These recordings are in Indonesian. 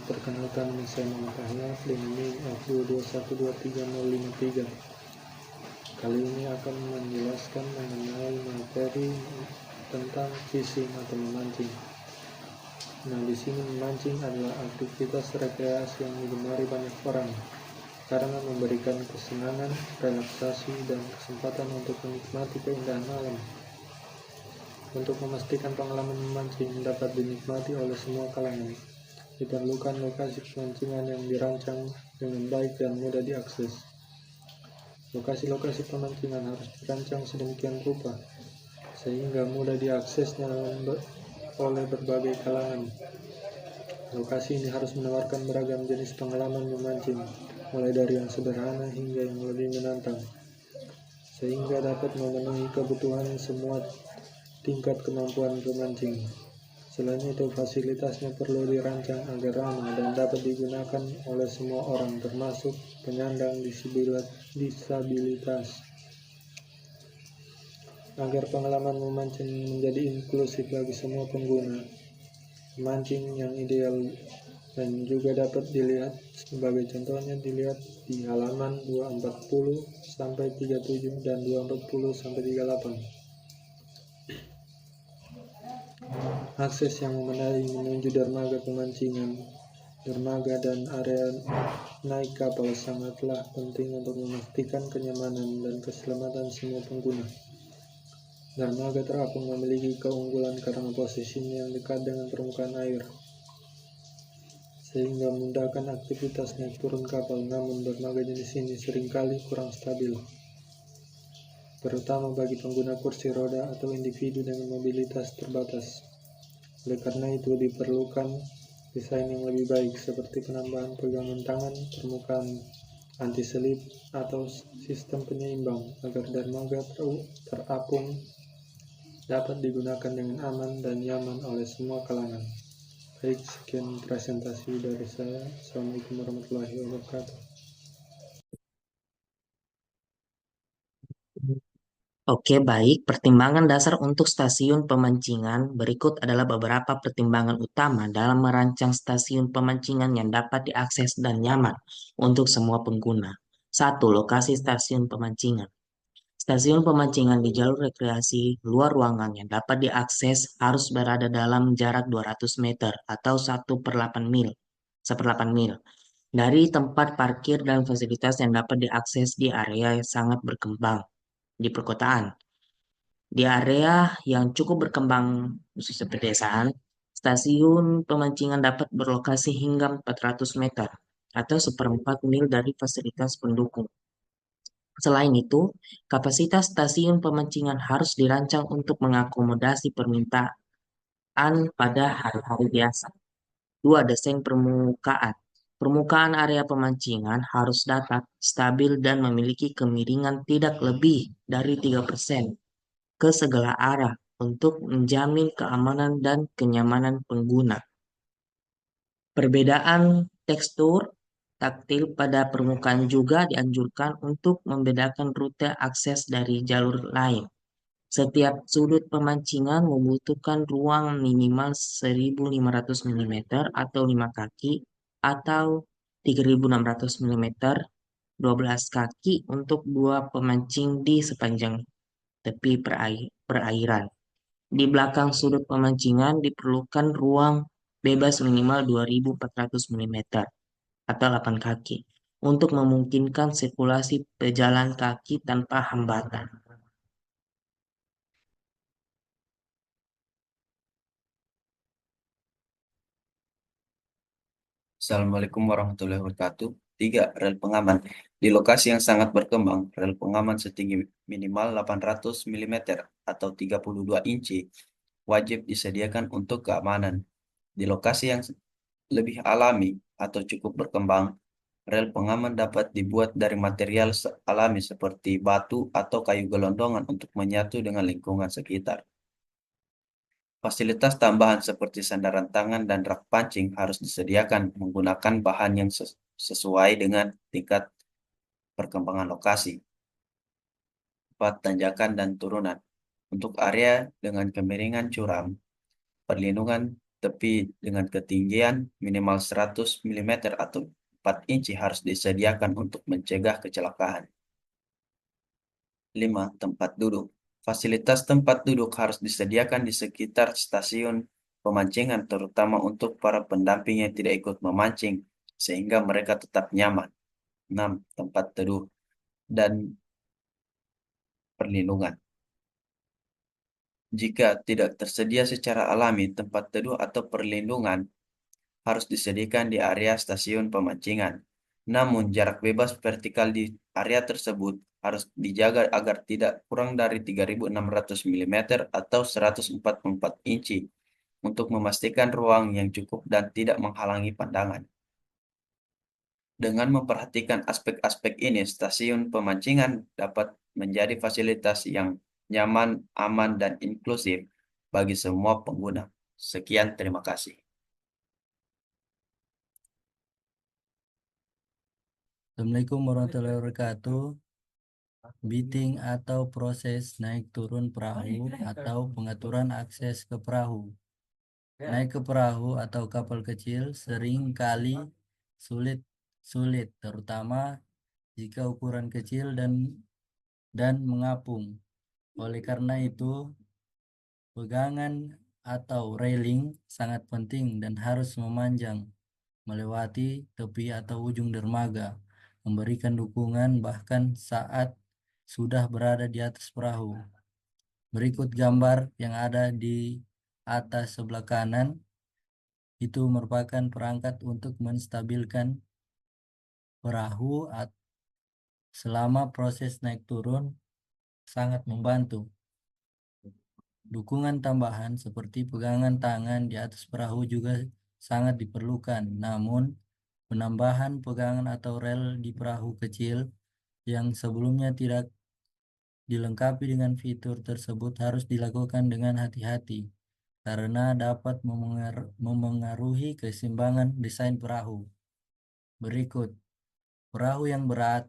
Perkenalkan, saya Muhammad Ahnaf dengan NIM F2212353. Kali ini akan menjelaskan mengenai materi tentang fishing atau memancing. Nah, di sini memancing adalah aktivitas rekreasi yang digemari banyak orang karena memberikan kesenangan, relaksasi, dan kesempatan untuk menikmati keindahan alam. Untuk memastikan pengalaman memancing dapat dinikmati oleh semua kalangan, diperlukan lokasi pemancingan yang dirancang dengan baik dan mudah diakses. Lokasi-lokasi pemancingan harus dirancang sedemikian rupa sehingga mudah diaksesnya oleh berbagai kalangan. Lokasi ini harus menawarkan beragam jenis pengalaman memancing, mulai dari yang sederhana hingga yang lebih menantang, sehingga dapat memenuhi kebutuhan semua tingkat kemampuan pemancing. Selain itu, fasilitasnya perlu dirancang agar ramah dan dapat digunakan oleh semua orang, termasuk penyandang disabilitas. Agar pengalaman memancing menjadi inklusif bagi semua pengguna, memancing yang ideal dan juga dapat dilihat sebagai contohnya dilihat di halaman 240-37 dan 240-38. Akses yang memadai menuju dermaga pemancingan, dermaga dan area naik kapal sangatlah penting untuk memastikan kenyamanan dan keselamatan semua pengguna. Dermaga terapung memiliki keunggulan karena posisinya yang dekat dengan permukaan air, sehingga memudahkan aktivitas naik turun kapal. Namun dermaga jenis ini seringkali kurang stabil, terutama bagi pengguna kursi roda atau individu dengan mobilitas terbatas. Oleh karena itu diperlukan desain yang lebih baik seperti penambahan pegangan tangan, permukaan anti-selip, atau sistem penyeimbang agar dermaga terapung dapat digunakan dengan aman dan nyaman oleh semua kalangan. Baik, sekian presentasi dari saya. Assalamualaikum warahmatullahi wabarakatuh. Oke, baik. Pertimbangan dasar untuk stasiun pemancingan berikut adalah beberapa pertimbangan utama dalam merancang stasiun pemancingan yang dapat diakses dan nyaman untuk semua pengguna. 1. Lokasi stasiun pemancingan. Stasiun pemancingan di jalur rekreasi luar ruangan yang dapat diakses harus berada dalam jarak 200 meter atau 1/8 mil, 1/8 mil dari tempat parkir dan fasilitas yang dapat diakses di area yang sangat berkembang di perkotaan. Di area yang cukup berkembang khususnya pedesaan, stasiun pemancingan dapat berlokasi hingga 400 meter atau 1/4 mil dari fasilitas pendukung. Selain itu, kapasitas stasiun pemancingan harus dirancang untuk mengakomodasi permintaan pada hari-hari biasa. 2. Desain permukaan. Permukaan area pemancingan harus datar, stabil, dan memiliki kemiringan tidak lebih dari 3% ke segala arah untuk menjamin keamanan dan kenyamanan pengguna. Perbedaan tekstur taktil pada permukaan juga dianjurkan untuk membedakan rute akses dari jalur lain. Setiap sudut pemancingan membutuhkan ruang minimal 1.500 mm atau 5 kaki atau 3.600 mm 12 kaki untuk dua pemancing di sepanjang tepi perairan. Di belakang sudut pemancingan diperlukan ruang bebas minimal 2.400 mm atau 8 kaki untuk memungkinkan sirkulasi pejalan kaki tanpa hambatan. Assalamualaikum warahmatullahi wabarakatuh. 3. Rel pengaman. Di lokasi yang sangat berkembang, rel pengaman setinggi minimal 800 mm atau 32 inci wajib disediakan untuk keamanan. Di lokasi yang lebih alami atau cukup berkembang, rel pengaman dapat dibuat dari material alami seperti batu atau kayu gelondongan untuk menyatu dengan lingkungan sekitar. Fasilitas tambahan seperti sandaran tangan dan rak pancing harus disediakan menggunakan bahan yang sesuai dengan tingkat perkembangan lokasi. 4. Tanjakan dan turunan. Untuk area dengan kemiringan curam, perlindungan tepi dengan ketinggian minimal 100 mm atau 4 inci harus disediakan untuk mencegah kecelakaan. 5. Tempat duduk. Fasilitas tempat duduk harus disediakan di sekitar stasiun pemancingan, terutama untuk para pendamping yang tidak ikut memancing, sehingga mereka tetap nyaman. 6. Tempat teduh dan perlindungan. Jika tidak tersedia secara alami, tempat teduh atau perlindungan harus disediakan di area stasiun pemancingan. Namun, jarak bebas vertikal di area tersebut harus dijaga agar tidak kurang dari 3.600 mm atau 144 inci untuk memastikan ruang yang cukup dan tidak menghalangi pandangan. Dengan memperhatikan aspek-aspek ini, stasiun pemancingan dapat menjadi fasilitas yang nyaman, aman, dan inklusif bagi semua pengguna. Sekian, terima kasih. Assalamualaikum warahmatullahi wabarakatuh. Bidding atau proses naik turun perahu atau pengaturan akses ke perahu. Naik ke perahu atau kapal kecil sering kali sulit, terutama jika ukuran kecil dan mengapung. Oleh karena itu, pegangan atau railing sangat penting dan harus memanjang melewati tepi atau ujung dermaga, memberikan dukungan bahkan saat sudah berada di atas perahu. Berikut gambar yang ada di atas sebelah kanan. Itu merupakan perangkat untuk menstabilkan perahu selama proses naik turun, sangat membantu. Dukungan tambahan seperti pegangan tangan di atas perahu juga sangat diperlukan. Namun, penambahan pegangan atau rel di perahu kecil yang sebelumnya tidak dilengkapi dengan fitur tersebut harus dilakukan dengan hati-hati karena dapat memengaruhi keseimbangan desain perahu. Berikut, perahu yang berat,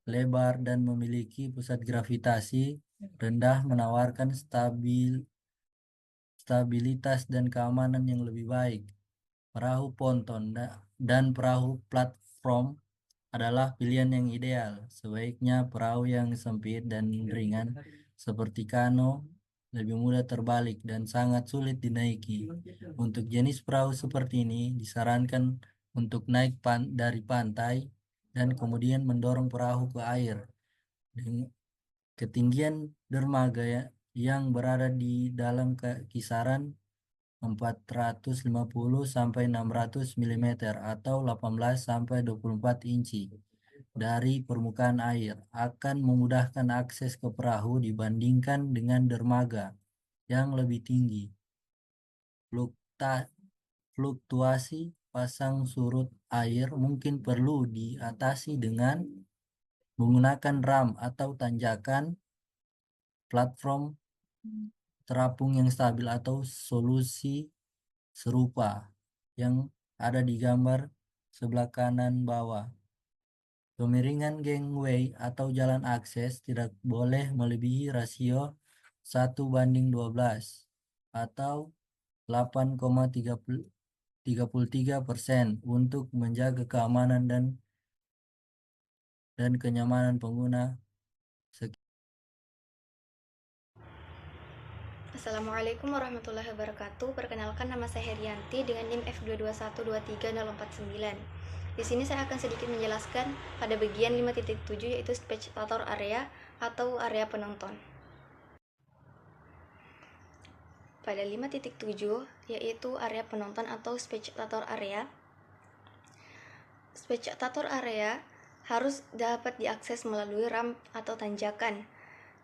lebar, dan memiliki pusat gravitasi rendah menawarkan stabilitas dan keamanan yang lebih baik. Perahu ponton dan perahu platform adalah pilihan yang ideal. Sebaiknya perahu yang sempit dan ringan seperti kano lebih mudah terbalik dan sangat sulit dinaiki. Untuk jenis perahu seperti ini disarankan untuk naik dari pantai dan kemudian mendorong perahu ke air. Dengan ketinggian dermaga yang berada di dalam kisaran 450 sampai 600 mm atau 18 sampai 24 inci dari permukaan air akan memudahkan akses ke perahu dibandingkan dengan dermaga yang lebih tinggi. Fluktuasi pasang surut air mungkin perlu diatasi dengan menggunakan ram atau tanjakan, platform terapung yang stabil atau solusi serupa yang ada di gambar sebelah kanan bawah. Kemiringan gangway atau jalan akses tidak boleh melebihi rasio 1:12 atau 8,33% untuk menjaga keamanan dan kenyamanan pengguna. Assalamualaikum warahmatullahi wabarakatuh. Perkenalkan, nama saya Herianti dengan NIM F221236049. Di sini saya akan sedikit menjelaskan pada bagian 5.7 yaitu spectator area atau area penonton. Pada 5.7 yaitu area penonton atau spectator area. Spectator area harus dapat diakses melalui ramp atau tanjakan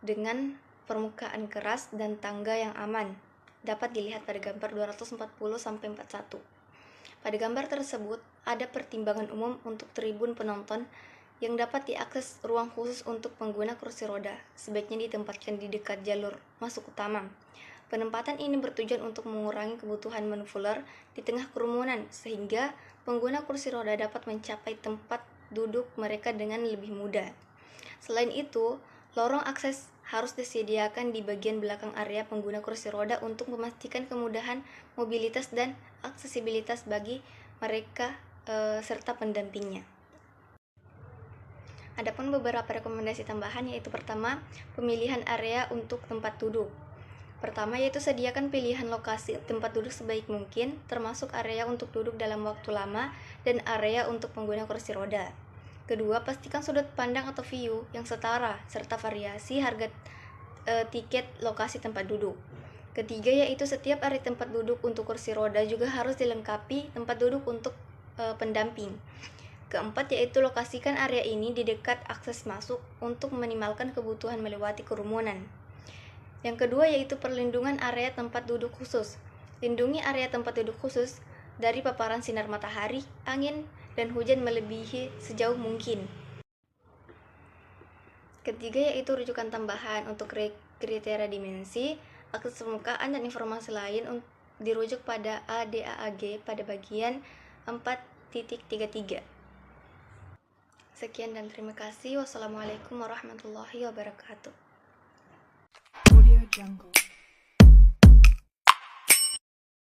dengan permukaan keras dan tangga yang aman. Dapat dilihat pada gambar 240-41. Pada gambar tersebut ada pertimbangan umum untuk tribun penonton yang dapat diakses ruang khusus untuk pengguna kursi roda. Sebaiknya ditempatkan di dekat jalur masuk utama. Penempatan ini bertujuan untuk mengurangi kebutuhan manuver di tengah kerumunan sehingga pengguna kursi roda dapat mencapai tempat duduk mereka dengan lebih mudah. Selain itu, lorong akses harus disediakan di bagian belakang area pengguna kursi roda untuk memastikan kemudahan mobilitas dan aksesibilitas bagi mereka serta pendampingnya. Adapun beberapa rekomendasi tambahan yaitu pertama, pemilihan area untuk tempat duduk. Pertama yaitu sediakan pilihan lokasi tempat duduk sebaik mungkin, termasuk area untuk duduk dalam waktu lama dan area untuk pengguna kursi roda. Kedua, pastikan sudut pandang atau view yang setara serta variasi harga tiket lokasi tempat duduk. Ketiga yaitu setiap area tempat duduk untuk kursi roda juga harus dilengkapi tempat duduk untuk pendamping. Keempat yaitu lokasikan area ini di dekat akses masuk untuk meminimalkan kebutuhan melewati kerumunan. Yang kedua yaitu perlindungan area tempat duduk khusus. Lindungi area tempat duduk khusus dari paparan sinar matahari, angin, dan hujan melebihi sejauh mungkin. Ketiga yaitu rujukan tambahan untuk kriteria dimensi, akses permukaan, dan informasi lain dirujuk pada ADAAG pada bagian 4.33. Sekian dan terima kasih. Wassalamualaikum warahmatullahi wabarakatuh. Audio Jungle.